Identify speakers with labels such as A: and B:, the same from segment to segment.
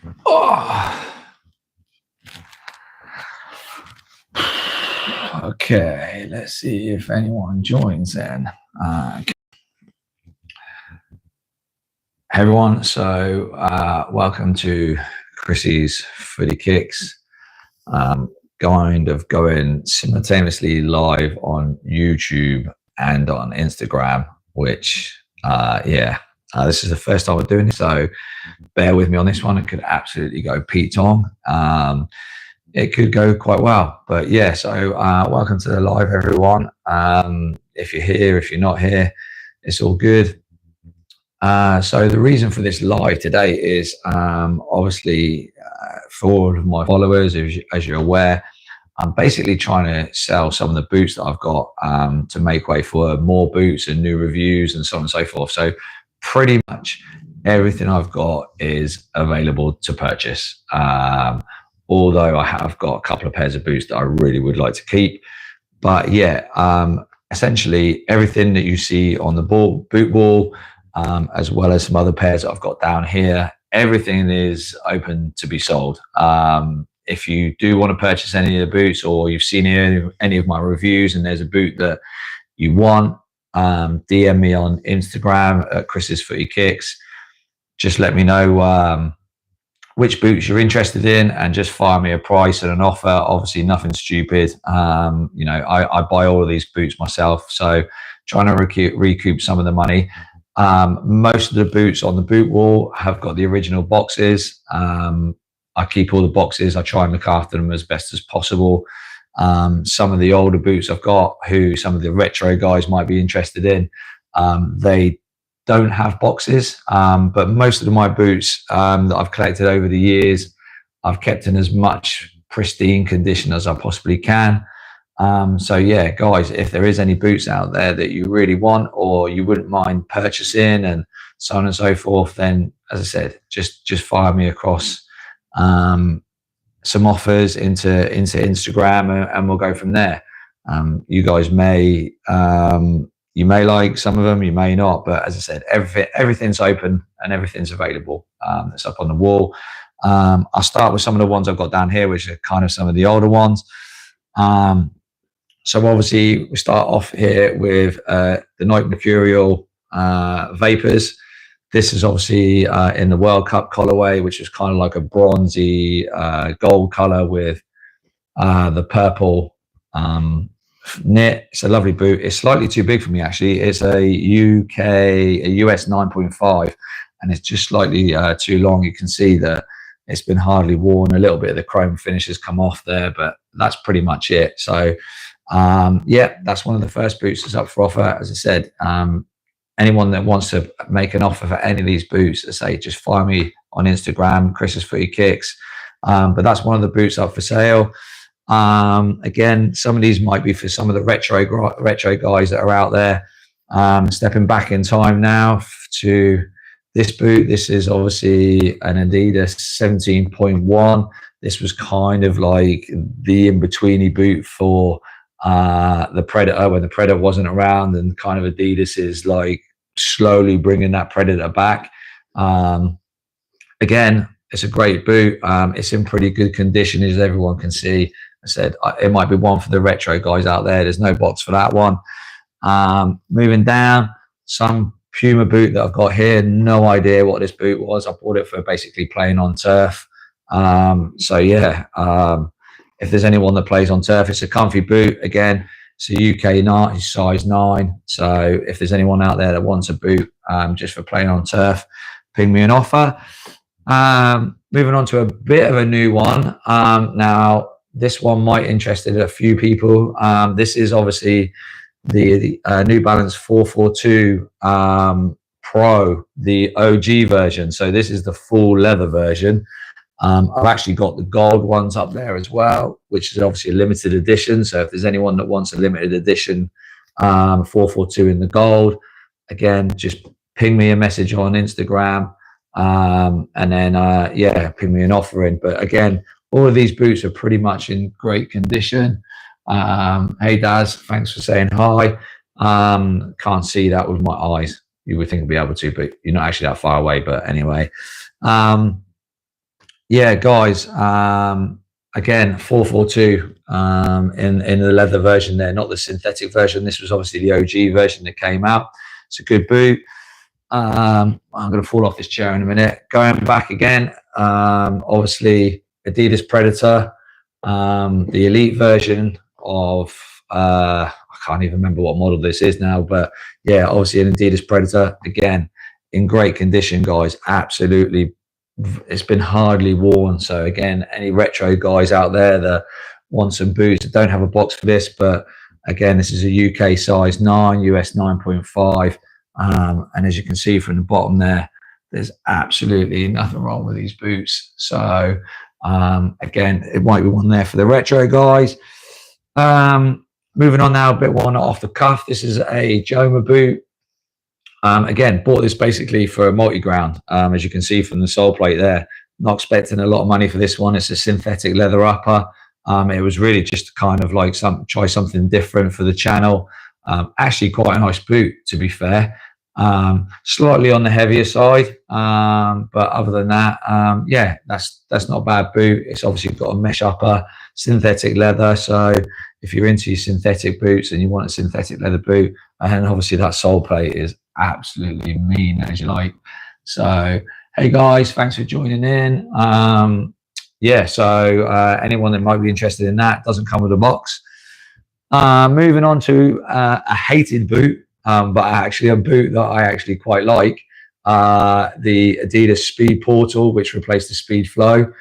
A: Oh. Okay, let's see if anyone joins then. Hey everyone, so welcome to Chrissy's Footy Kicks. Going simultaneously live on YouTube and on Instagram, which this is the first time we're doing this, so bear with me on this one. It could absolutely go Pete Tong. It could go quite well, but yeah, so welcome to the live, everyone. If you're here, if you're not here, it's all good. So the reason for this live today is obviously for all of my followers, as you're aware, I'm basically trying to sell some of the boots that I've got to make way for more boots and new reviews and so on and so forth. So pretty much everything I've got is available to purchase. Although I have got a couple of pairs of boots that I really would like to keep. But yeah, essentially everything that you see on the boot wall, as well as some other pairs that I've got down here, everything is open to be sold. If you do want to purchase any of the boots, or you've seen any of my reviews and there's a boot that you want, DM me on Instagram at Chris's Footy Kicks. Just let me know which boots you're interested in and just fire me a price and an offer. Obviously nothing stupid. I buy all of these boots myself, so trying to recoup some of the money. Most of the boots on the boot wall have got the original boxes. I keep all the boxes. I try and look after them as best as possible. Some of the older boots I've got, who some of the retro guys might be interested in, they don't have boxes, but most of my boots that I've collected over the years, I've kept in as much pristine condition as I possibly can. So yeah, guys, if there is any boots out there that you really want or you wouldn't mind purchasing and so on and so forth, then as I said, just fire me across some offers into Instagram and we'll go from there. You guys may you may like some of them, you may not, but as I said, everything's open and everything's available. It's up on the wall. I'll start with some of the ones I've got down here, which are kind of some of the older ones. So obviously we start off here with the Nike Mercurial Vapors. This is obviously in the World Cup colorway, which is kind of like a bronzy gold color with the purple knit. It's a lovely boot. It's slightly too big for me, actually. It's a US 9.5, and it's just slightly too long. You can see that it's been hardly worn. A little bit of the chrome finish has come off there, but that's pretty much it. So yeah, that's one of the first boots that's up for offer. As I said, anyone that wants to make an offer for any of these boots, I say, just fire me on Instagram, Chris's Footy Kicks. But that's one of the boots up for sale. Again, some of these might be for some of the retro guys that are out there. Stepping back in time now to this boot. This is obviously an Adidas 17.1. This was kind of like the in-betweeny boot for the Predator when the Predator wasn't around, and kind of Adidas is like slowly bringing that Predator back. Again, it's a great boot. It's in pretty good condition, as everyone can see. I said it might be one for the retro guys out there. There's no box for that one. Moving down, some Puma boot that I've got here. No idea what this boot was. I bought it for basically playing on turf. So yeah, if there's anyone that plays on turf, it's a comfy boot. Again, it's a UK size 9. So if there's anyone out there that wants a boot just for playing on turf, ping me an offer. Moving on to a bit of a new one. Now, this one might interest a few people. This is obviously the New Balance 442 Pro, the OG version. So this is the full leather version. I've actually got the gold ones up there as well, which is obviously a limited edition. So if there's anyone that wants a limited edition 442 in the gold, again, just ping me a message on Instagram. And then yeah, ping me an offer in. But again, all of these boots are pretty much in great condition. Hey Daz, thanks for saying hi. Can't see that with my eyes. You would think I'd be able to, but you're not actually that far away. But anyway, Yeah, guys. Again, 442 in the leather version there, not the synthetic version. This was obviously the OG version that came out. It's a good boot. I'm going to fall off this chair in a minute. Going back again, obviously Adidas Predator, the elite version of I can't even remember what model this is now, but yeah, obviously an Adidas Predator again in great condition, guys. Absolutely, it's been hardly worn. So again, any retro guys out there that want some boots, don't have a box for this, but again, this is a UK size 9, US 9.5. And as you can see from the bottom there, there's absolutely nothing wrong with these boots. So again, it might be one there for the retro guys. Moving on now, a bit one off the cuff. This is a Joma boot. Again, bought this basically for a multi-ground. As you can see from the sole plate there, not expecting a lot of money for this one. It's a synthetic leather upper. It was really just kind of like try something different for the channel. Actually quite a nice boot, to be fair. Slightly on the heavier side, but other than that, yeah, that's not a bad boot. It's obviously got a mesh upper, synthetic leather. So if you're into your synthetic boots and you want a synthetic leather boot, and obviously that sole plate is absolutely mean as you like. So hey guys, thanks for joining in. Yeah, so anyone that might be interested in that, doesn't come with a box. Moving on to a hated boot, but actually a boot that I actually quite like, the Adidas Speed Portal, which replaced the Speed Flow.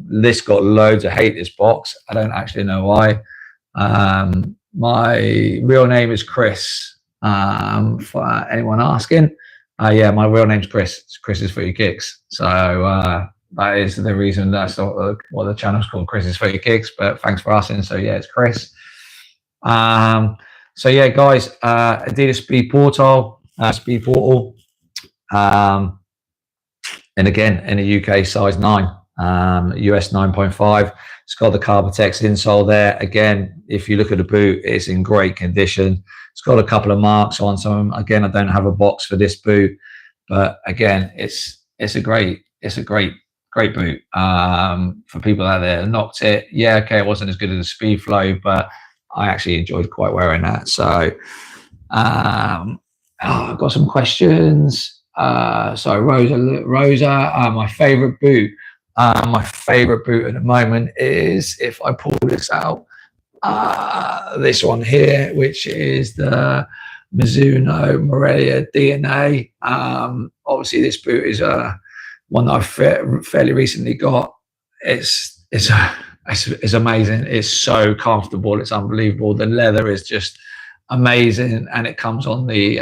A: This got loads of hate, this box. I don't actually know why. My real name is Chris, for anyone asking. Yeah, my real name's Chris. Chris is Footy Kicks. So that is the reason that's what the channel's called, Chris is Footy Kicks. But thanks for asking. So yeah, it's Chris. So yeah, guys, Adidas Speed Portal, and again in the UK size 9, US 9.5. It's got the Carbotex insole there. Again, if you look at the boot, it's in great condition. It's got a couple of marks on some. Again, I don't have a box for this boot, but again, it's a great boot. For people out there that knocked it, yeah, okay, it wasn't as good as the Speed Flow, but I actually enjoyed quite wearing that. So I've got some questions. So Rosa, my favorite boot. My favorite boot at the moment is, if I pull this out, this one here, which is the Mizuno Morelia DNA. Obviously, this boot is one that I've fairly recently got. It's amazing. It's so comfortable. It's unbelievable. The leather is just amazing, and it comes on the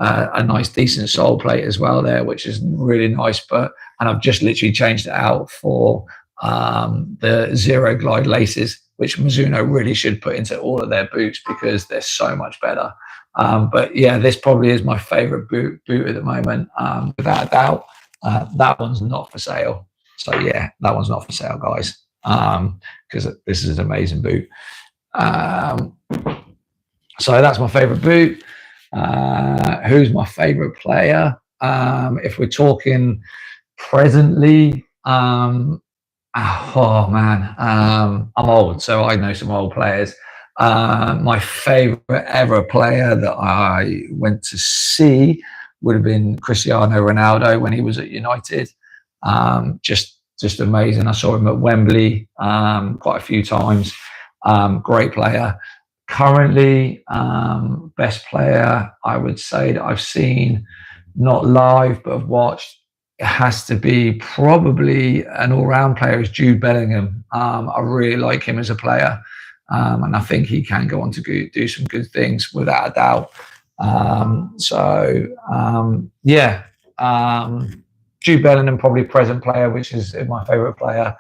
A: a nice decent sole plate as well there, which is really nice. And I've just literally changed it out for the Zero Glide laces, which Mizuno really should put into all of their boots because they're so much better. But yeah, this probably is my favorite boot at the moment, without a doubt. That one's not for sale. So yeah, that one's not for sale, guys, because this is an amazing boot. So that's my favorite boot. Who's my favorite player? If we're talking presently, oh man, I'm old, so I know some old players. My favorite ever player that I went to see would have been Cristiano Ronaldo when he was at United. Just amazing. I saw him at Wembley quite a few times. Great player. Currently, best player I would say that I've seen, not live but have watched, it has to be probably an all-round player, is Jude Bellingham. I really like him as a player, and I think he can go on to do some good things without a doubt. Yeah, Jude Bellingham, probably present player, which is my favorite player,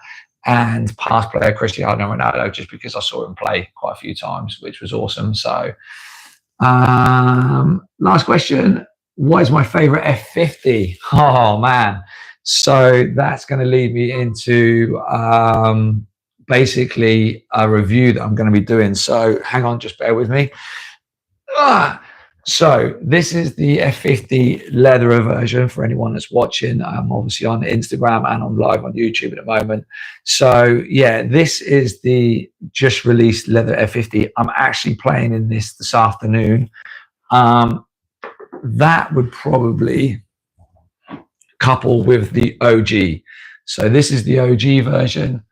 A: and past player Cristiano Ronaldo, just because I saw him play quite a few times, which was awesome. So last question, what is my favorite F50? Oh man, so that's going to lead me into basically a review that I'm going to be doing. So hang on, just bear with me. So this is the F50 leather version for anyone that's watching. I'm obviously on Instagram and I'm live on YouTube at the moment. So yeah, this is the just released leather F50. I'm actually playing in this afternoon. That would probably couple with the OG. So this is the OG version.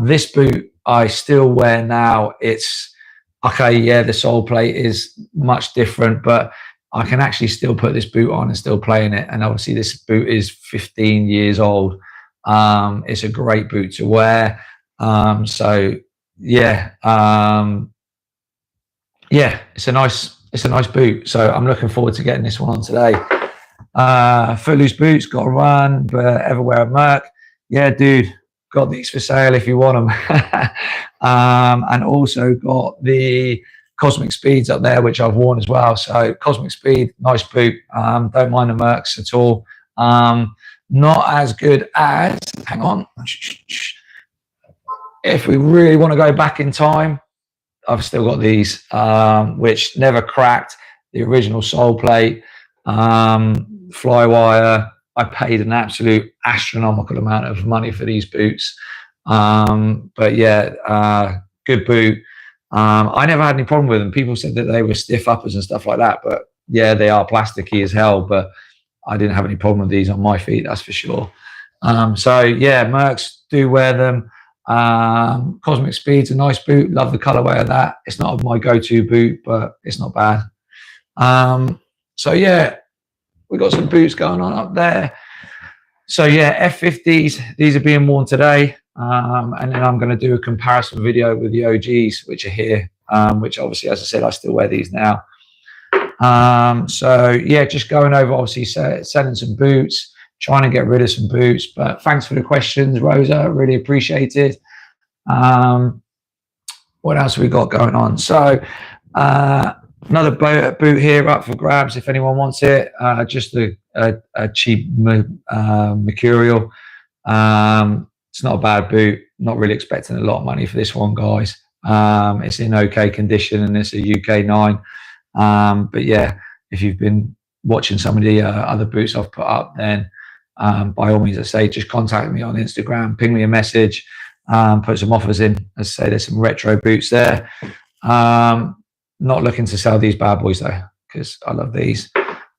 A: This boot I still wear now. It's okay, yeah, the sole plate is much different, but I can actually still put this boot on and still play in it. And obviously this boot is 15 years old. It's a great boot to wear. So yeah, yeah, it's a nice boot. So I'm looking forward to getting this one on today. Footloose boots, got to run, but everywhere at Merc. Yeah, dude, got these for sale if you want them. And also got the Cosmic Speeds up there, which I've worn as well. So Cosmic Speed, nice boot. Don't mind the Mercs at all. Not as good as, hang on. If we really want to go back in time, I've still got these, which never cracked. The original sole plate, Flywire. I paid an absolute astronomical amount of money for these boots. But yeah, good boot. I never had any problem with them. People said that they were stiff uppers and stuff like that, but yeah, they are plasticky as hell, but I didn't have any problem with these on my feet, that's for sure. So yeah, Mercs, do wear them. Cosmic Speed's a nice boot. Love the colorway of that. It's not my go-to boot, but it's not bad. So yeah, we got some boots going on up there. So yeah, F50s, these are being worn today. And then I'm going to do a comparison video with the OGs, which are here, which obviously, as I said, I still wear these now. So yeah, just going over, obviously selling some boots, trying to get rid of some boots, but thanks for the questions, Rosa, really appreciate it. What else have we got going on? So another boot here up for grabs if anyone wants it. Just a cheap Mercurial. It's not a bad boot. Not really expecting a lot of money for this one, guys. It's in okay condition and it's a UK 9. But yeah, if you've been watching some of the other boots I've put up, then by all means, I say just contact me on Instagram, ping me a message, put some offers in. As I say, there's some retro boots there. Not looking to sell these bad boys though, because I love these.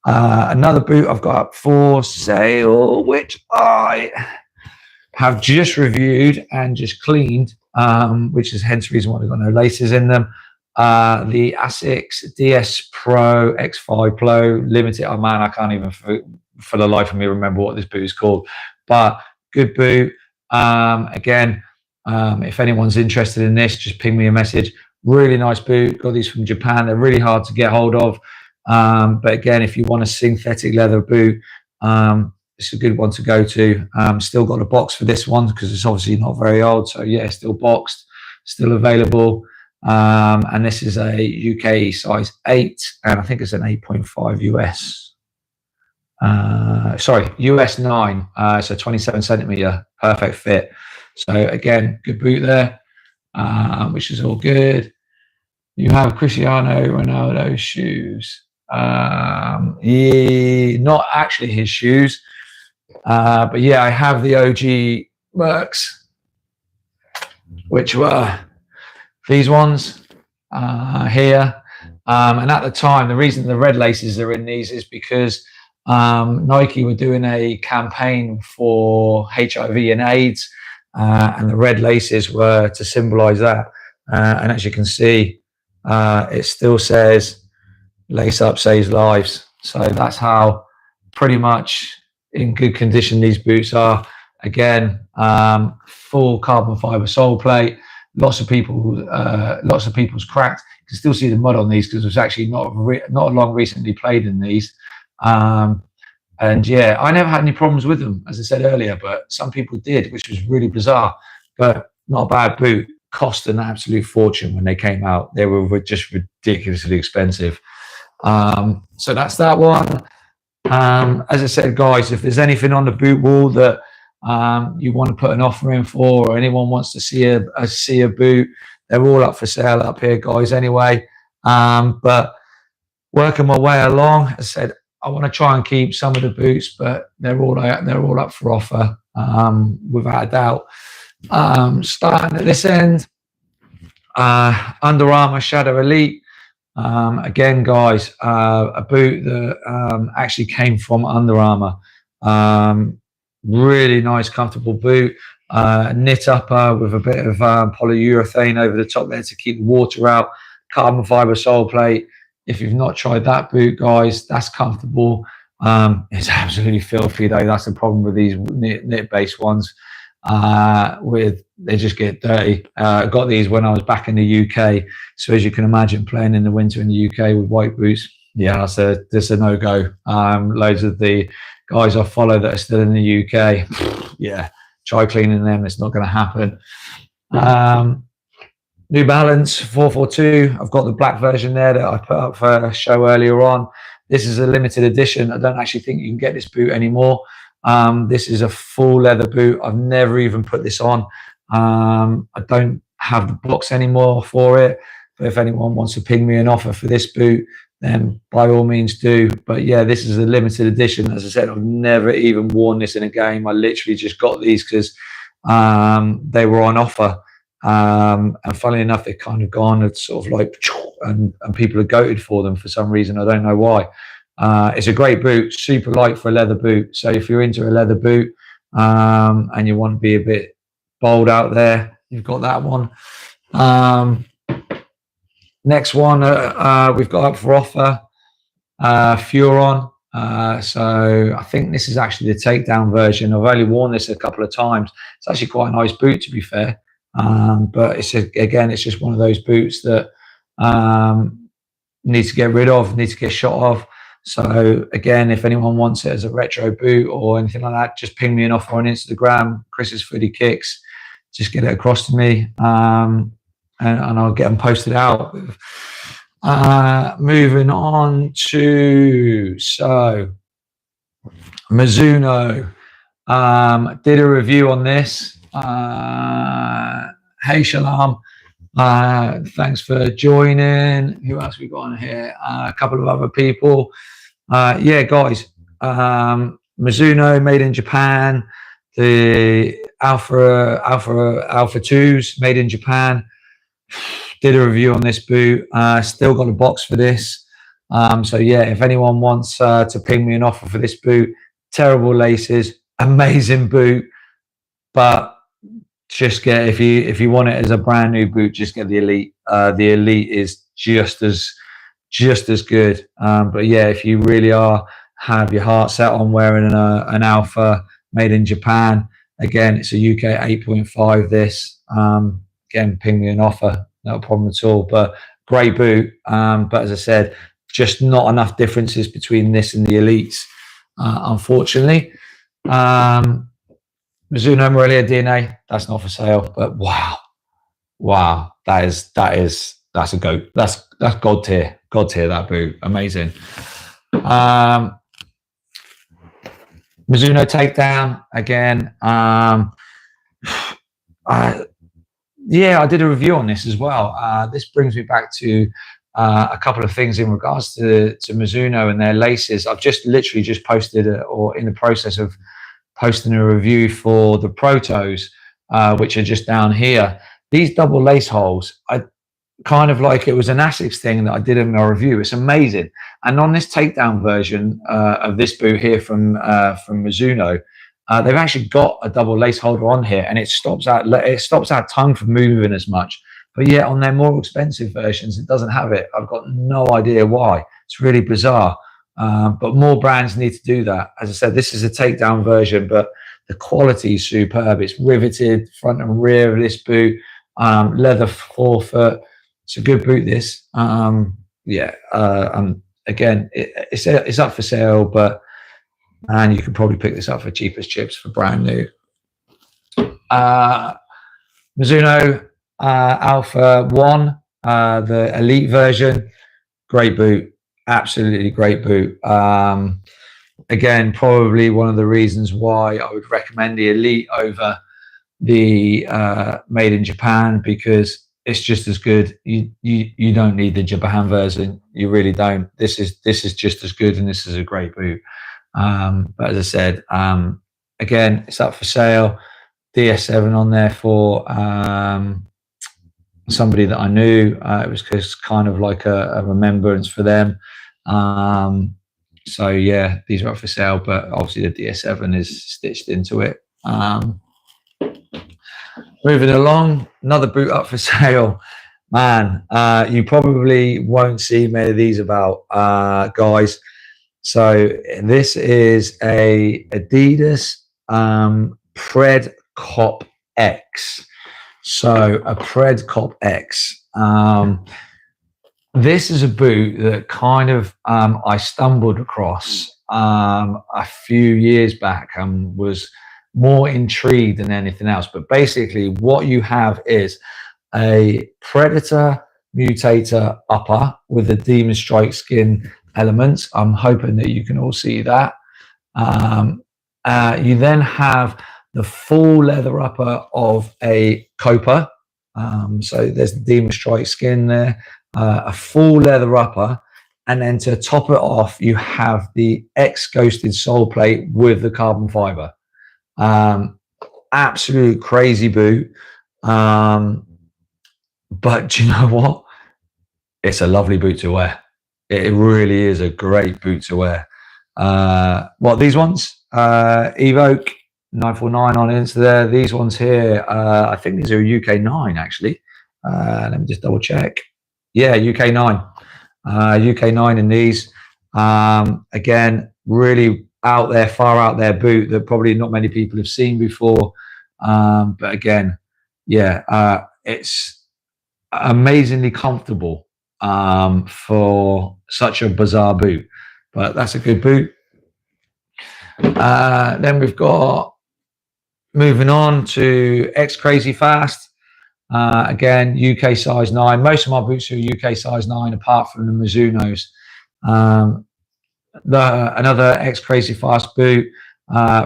A: Another boot I've got up for sale, which I have just reviewed and just cleaned, which is hence the reason why they've got no laces in them. The Asics DS Pro X5 Pro Limited. Oh man, I can't even for the life of me remember what this boot is called, but good boot. Again, if anyone's interested in this, just ping me a message. Really nice boot. Got these from Japan. They're really hard to get hold of. But again, if you want a synthetic leather boot, it's a good one to go to. Still got a box for this one because it's obviously not very old. So yeah, still boxed, still available. And this is a UK size 8, and I think it's an 8.5 US. Sorry, US 9. So 27 centimeter, perfect fit. So again, good boot there, which is all good. You have Cristiano Ronaldo shoes. Yeah, not actually his shoes. But yeah, I have the OG Mercs, which were these ones here. And at the time, the reason the red laces are in these is because Nike were doing a campaign for HIV and AIDS, and the red laces were to symbolize that. And as you can see, it still says lace up saves lives. So that's how pretty much in good condition these boots are. Again, full carbon fiber sole plate. Lots of people's cracked. You can still see the mud on these because it was actually not long recently played in these. And yeah, I never had any problems with them, as I said earlier, but some people did, which was really bizarre. But not a bad boot. Cost an absolute fortune when they came out. They were just ridiculously expensive. So that's that one. As I said, guys, if there's anything on the boot wall that you want to put an offer in for, or anyone wants to see a boot, they're all up for sale up here, guys, anyway. But working my way along. As I said, I want to try and keep some of the boots, but they're all up for offer, without a doubt. Starting at this end, Under Armour Shadow Elite. Again, guys, a boot that actually came from Under Armour. Really nice, comfortable boot. Knit upper with a bit of polyurethane over the top there to keep the water out. Carbon fiber sole plate. If you've not tried that boot, guys, that's comfortable. It's absolutely filthy though. That's the problem with these knit-based ones. They just get dirty. I got these when I was back in the UK. So as you can imagine, playing in the winter in the UK with white boots, yeah, that's a no-go. Loads of the guys I follow that are still in the UK, yeah, try cleaning them. It's not going to happen. New Balance 442. I've got the black version there that I put up for a show earlier on. This is a limited edition. I don't actually think you can get this boot anymore. This is a full leather boot. I've never even put this on. I don't have the box anymore for it. But if anyone wants to ping me an offer for this boot, then by all means do. But yeah, this is a limited edition. As I said, I've never even worn this in a game. I literally just got these because they were on offer. And funnily enough, they've kind of gone, it's sort of like, and people are goated for them for some reason. I don't know why. It's a great boot, super light for a leather boot. So if you're into a leather boot and you want to be a bit bold out there, you've got that one. Next one we've got up for offer, Furon. So I think this is actually the takedown version. I've only worn this a couple of times. It's actually quite a nice boot, to be fair. But it's just one of those boots that need to get rid of, need to get shot of. So again, if anyone wants it as a retro boot or anything like that, just ping me an offer on Instagram, Chris's Footy Kicks. Just get it across to me, and I'll get them posted out. Moving on to Mizuno. Did a review on this. Hey Shalom, thanks for joining. Who else we got on here? A couple of other people. Yeah, guys, Mizuno, made in Japan. The Alpha 2s, made in Japan. Did a review on this boot. Still got a box for this. So yeah, if anyone wants to ping me an offer for this boot, terrible laces, amazing boot, but just get, if you want it as a brand new boot, just get the Elite. The Elite is just as good. But yeah, if you really have your heart set on wearing an Alpha made in Japan, again, it's a UK 8.5. This again, ping me an offer, no problem at all. But great boot. But as I said, just not enough differences between this and the Elites, unfortunately. Mizuno Morelia DNA, that's not for sale, but wow, that's a goat. That's god tier, that boot, amazing. Mizuno takedown again. Yeah, I did a review on this as well. This brings me back to a couple of things in regards to Mizuno and their laces. I've literally just posted or in the process of posting a review for the Protos, which are just down here. These double lace holes, I kind of like, it was an ASICS thing that I did in my review. It's amazing. And on this takedown version of this boot here from Mizuno, they've actually got a double lace holder on here, and it stops our tongue from moving as much. But yet on their more expensive versions, it doesn't have it. I've got no idea why. It's really bizarre. But more brands need to do that. As I said, this is a takedown version, but the quality is superb. It's riveted front and rear of this boot, leather forefoot. It's a good boot, this. Again, it's up for sale, but man, you could probably pick this up for cheap as chips for brand new. Mizuno Alpha 1, the Elite version, great boot. Absolutely great boot. Again, probably one of the reasons why I would recommend the Elite over the made in Japan, because it's just as good. You don't need the Japan version. You really don't. This is just as good, and this is a great boot. But as I said, again, it's up for sale. DS7 on there for somebody that I knew. It was just kind of like a remembrance for them. So yeah, these are up for sale, but obviously the DS7 is stitched into it. Moving along, another boot up for sale. Man, you probably won't see many of these about, guys. So this is a Adidas Pred Cop X. So a Pred Cop X. This is a boot that kind of I stumbled across a few years back and was more intrigued than anything else. But basically what you have is a Predator Mutator upper with the Demon Strike skin elements. I'm hoping that you can all see that. You then have the full leather upper of a Copa. So there's the Demon Strike skin there, a full leather upper. And then to top it off, you have the X Ghosted sole plate with the carbon fiber. Absolute crazy boot. But do you know what? It's a lovely boot to wear. It really is a great boot to wear. What, these ones? Evoke 949 on Insta there. These ones here, I think these are UK 9 actually. Let me just double check. Yeah, UK 9. UK 9 in these. Again, really out there, far out there boot that probably not many people have seen before. But again, yeah, it's amazingly comfortable for such a bizarre boot. But that's a good boot. Then we've got, moving on to X Crazy Fast. Again, UK size 9. Most of my boots are UK size 9, apart from the Mizunos. Another X Crazy Fast boot.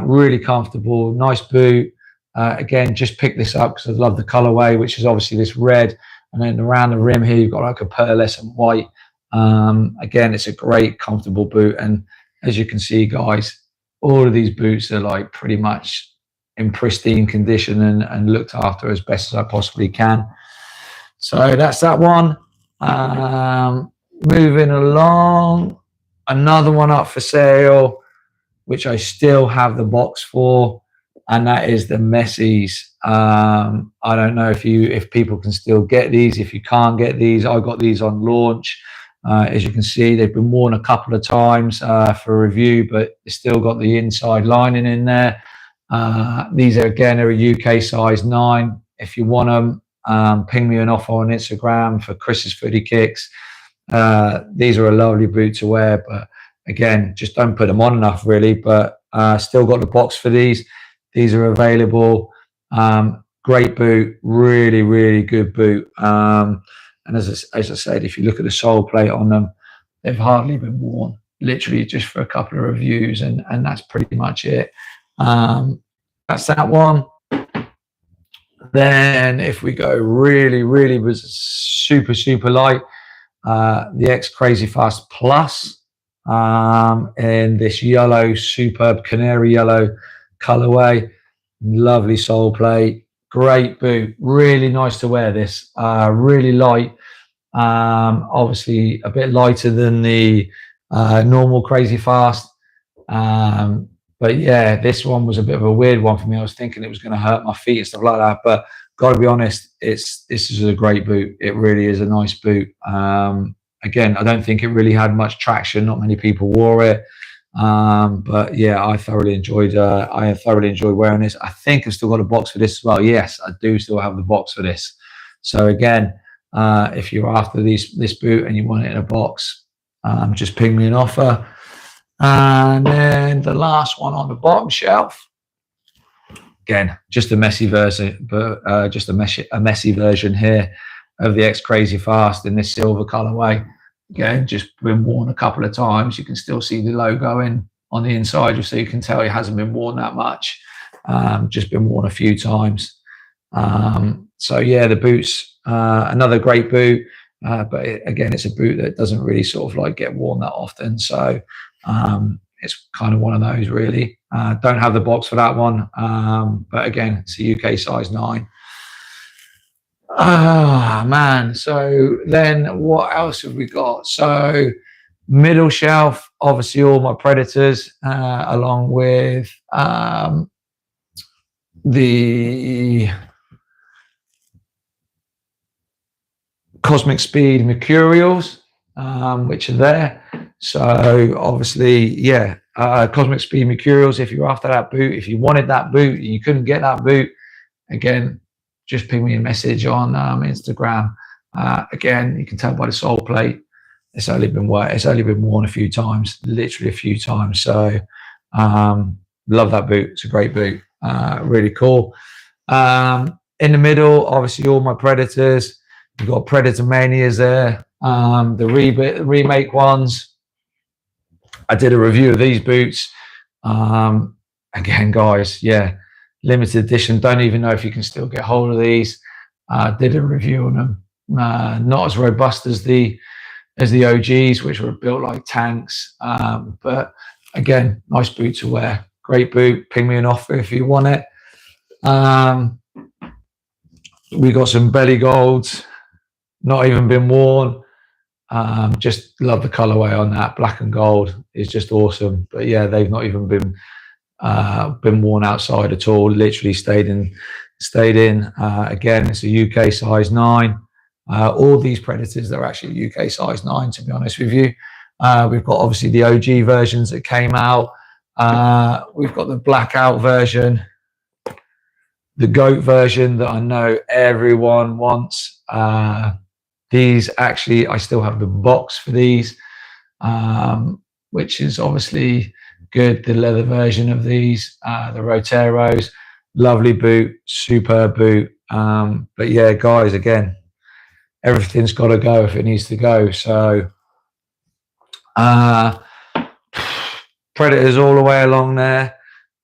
A: Really comfortable, nice boot. Again, just picked this up because I love the colorway, which is obviously this red. And then around the rim here, you've got like a pearlescent white. Again, it's a great, comfortable boot. And as you can see, guys, all of these boots are like pretty much in pristine condition and looked after as best as I possibly can. So that's that one. Moving along, another one up for sale, which I still have the box for, and that is the Messies. I don't know if people can still get these. If you can't get these, I got these on launch. As you can see, they've been worn a couple of times for review, but it's still got the inside lining in there. These are, again, are a UK size 9. If you want them, ping me an offer on Instagram for Chris's Footy Kicks. These are a lovely boot to wear, but again, just don't put them on enough really. But still got the box for these. These are available. Great boot, really, really good boot. And as I said, if you look at the sole plate on them, they've hardly been worn, literally just for a couple of reviews, and that's pretty much it. That's that one. Then if we go really, really was super, super light, the X Crazy Fast Plus in this yellow, superb canary yellow colorway. Lovely sole plate, great boot, really nice to wear this, really light. Obviously a bit lighter than the normal Crazy Fast. But yeah, this one was a bit of a weird one for me. I was thinking it was going to hurt my feet and stuff like that. But got to be honest, this is a great boot. It really is a nice boot. Again, I don't think it really had much traction. Not many people wore it. But yeah, I thoroughly enjoyed wearing this. I think I've still got a box for this as well. Yes, I do still have the box for this. So again, if you're after this boot and you want it in a box, just ping me an offer. And then the last one on the bottom shelf, again, just a messy version, but just a messy version here of the X Crazy Fast in this silver colorway. Again, just been worn a couple of times. You can still see the logo on the inside, so you can tell it hasn't been worn that much. Just been worn a few times. So yeah, the boots, another great boot, but again, it's a boot that doesn't really sort of like get worn that often. So it's kind of one of those really. Don't have the box for that one, but again, it's a UK size 9. Ah, man. So then what else have we got? So middle shelf, obviously all my Predators, along with the Cosmic Speed Mercurials, which are there. So obviously, yeah, Cosmic Speed Mercurials, if you're after that boot, if you wanted that boot and you couldn't get that boot, again, just ping me a message on Instagram. Again, you can tell by the sole plate, it's only been worn a few times, literally a few times. So love that boot. It's a great boot. Really cool. In the middle, obviously all my Predators. We've got Predator Manias there. The remake ones. I did a review of these boots. Again, guys, yeah, limited edition. Don't even know if you can still get hold of these. Did a review on them. Not as robust as the OGs, which were built like tanks. But again, nice boot to wear. Great boot. Ping me an offer if you want it. We got some belly golds, not even been worn. Just love the colorway on that. Black and gold is just awesome. But yeah, they've not even been worn outside at all. Literally stayed in. Again, it's a UK size 9. All these Predators, they're actually UK size 9, to be honest with you. We've got obviously the OG versions that came out. We've got the blackout version, the goat version that I know everyone wants. These actually, I still have the box for these, which is obviously good. The leather version of these, the Roteros, lovely boot, superb boot. But yeah, guys, again, everything's got to go if it needs to go. So Predators all the way along there.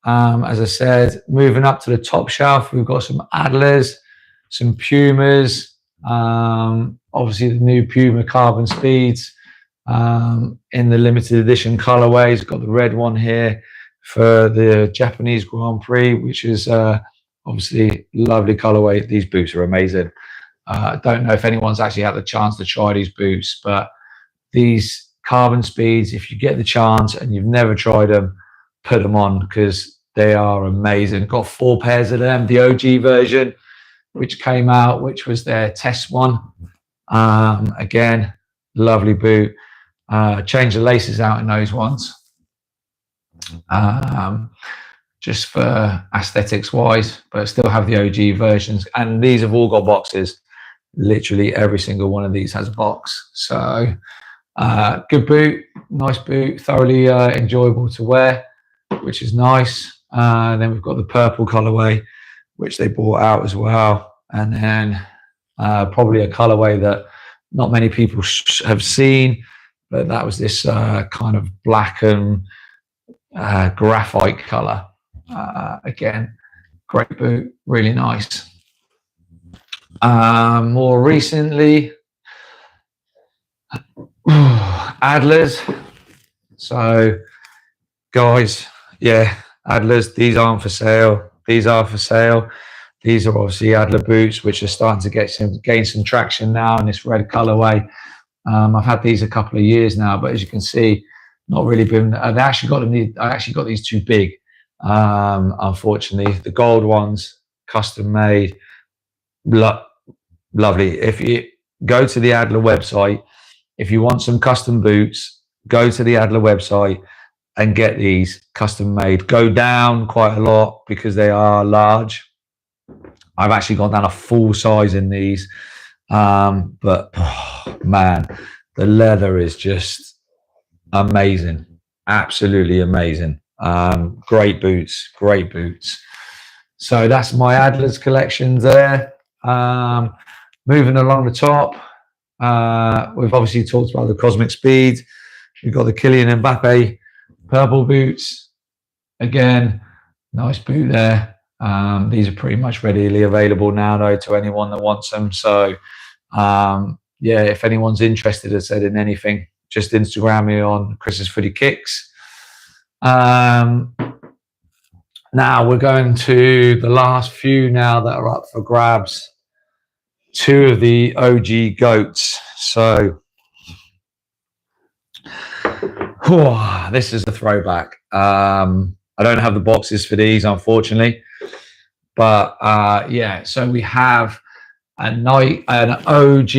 A: As I said, moving up to the top shelf, we've got some Adlers, some Pumas, obviously the new Puma Carbon Speeds in the limited edition colorways. Got the red one here for the Japanese Grand Prix, which is obviously lovely colorway. These boots are amazing. I don't know if anyone's actually had the chance to try these boots, but these Carbon Speeds, if you get the chance and you've never tried them, put them on because they are amazing. Got 4 pairs of them. The OG version, which came out, which was their test one. Again, lovely boot. Change the laces out in those ones. Just for aesthetics wise, but still have the OG versions. And these have all got boxes. Literally every single one of these has a box. So good boot, nice boot, thoroughly enjoyable to wear, which is nice. Then we've got the purple colorway, which they brought out as well. And then probably a colorway that not many people have seen, but that was this kind of black and graphite color. Again, great boot, really nice. More recently, Adlers. So guys, yeah, Adlers, these aren't for sale. These are for sale. These are obviously Adler boots, which are starting to gain some traction now in this red colorway. I've had these a couple of years now, but as you can see, not really been. They actually got them. I actually got these too big. Unfortunately, the gold ones, custom made, lovely. If you go to the Adler website, if you want some custom boots, go to the Adler website and get these custom made. Go down quite a lot because they are large. I've actually gone down a full size in these, but oh, man, the leather is just amazing, absolutely amazing. Great boots, great boots. So that's my Adlers collection there. Moving along the top, we've obviously talked about the Cosmic Speed. We've got the Kylian Mbappe purple boots. Again, nice boot there. These are pretty much readily available now, though, to anyone that wants them. So, yeah, if anyone's interested, as I said, in anything, just Instagram me on Chris's Footy Kicks. Now we're going to the last few now that are up for grabs. Two of the OG GOATs. So, this is a throwback. I don't have the boxes for these, unfortunately. But yeah, so we have an OG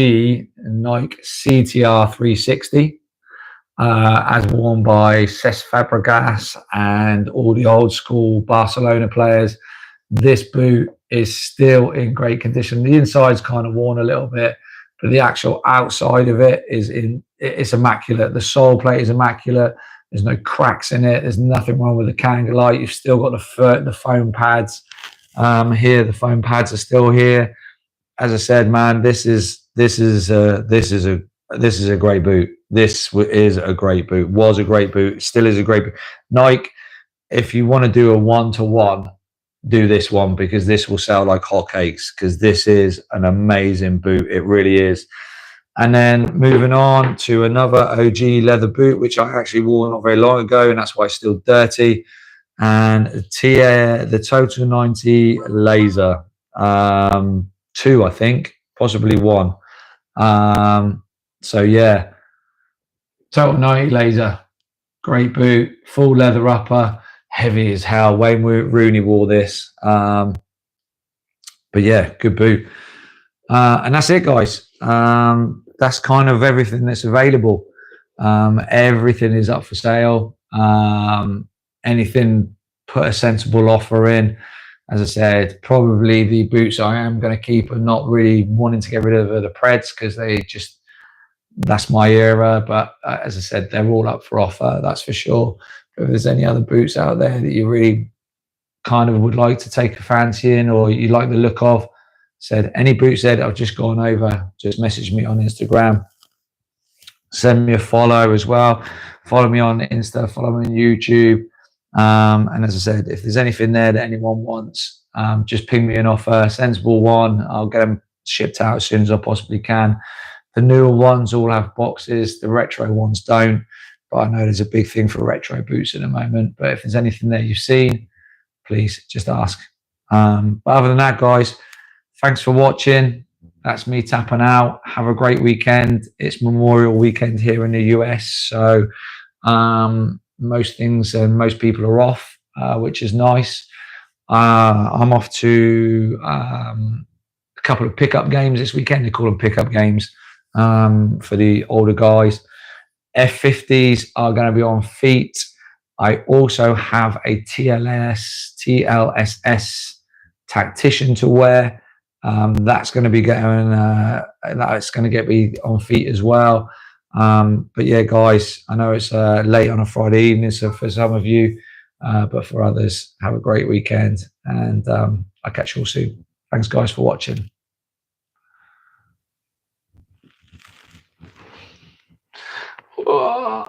A: Nike CTR 360. As worn by Cesc Fabregas and all the old school Barcelona players. This boot is still in great condition. The inside's kind of worn a little bit, but the actual outside of it it's immaculate. The sole plate is immaculate. There's no cracks in it. There's nothing wrong with the Kangalite. You've still got the foam pads here. The foam pads are still here. As I said, man, this is a great boot. This is a great boot. Was a great boot. Still is a great boot. Nike, if you want to do a 1-to-1, do this one, because this will sell like hotcakes, because this is an amazing boot. It really is. And then moving on to another OG leather boot, which I actually wore not very long ago, and that's why it's still dirty. And the Total 90 Laser. 2, I think, possibly 1. So yeah, Total 90 Laser, great boot, full leather upper, heavy as hell. Wayne Rooney wore this. But yeah, good boot. And that's it, guys. That's kind of everything that's available. Everything is up for sale. Anything, put a sensible offer in. As I said, probably the boots I am going to keep and not really wanting to get rid of the Preds, because that's my era. But as I said, they're all up for offer, that's for sure. But if there's any other boots out there that you really kind of would like to take a fancy in, or you like the look of, said any boots that I've just gone over, just message me on Instagram. Send me a follow as well. Follow me on Insta, follow me on YouTube. And as I said, if there's anything there that anyone wants, just ping me an offer, sensible one. I'll get them shipped out as soon as I possibly can. The newer ones all have boxes. The retro ones don't. But I know there's a big thing for retro boots at the moment. But if there's anything there you've seen, please just ask. But other than that, guys, thanks for watching. That's me tapping out. Have a great weekend. It's Memorial Weekend here in the US. So most things and most people are off, which is nice. I'm off to a couple of pickup games this weekend. They call them pickup games for the older guys. F50s are going to be on feet. I also have a TLSS tactician to wear. That's going to be going. That's going to get me on feet as well. But yeah, guys, I know it's late on a Friday evening, so for some of you, but for others, have a great weekend, and I'll catch you all soon. Thanks, guys, for watching. Whoa.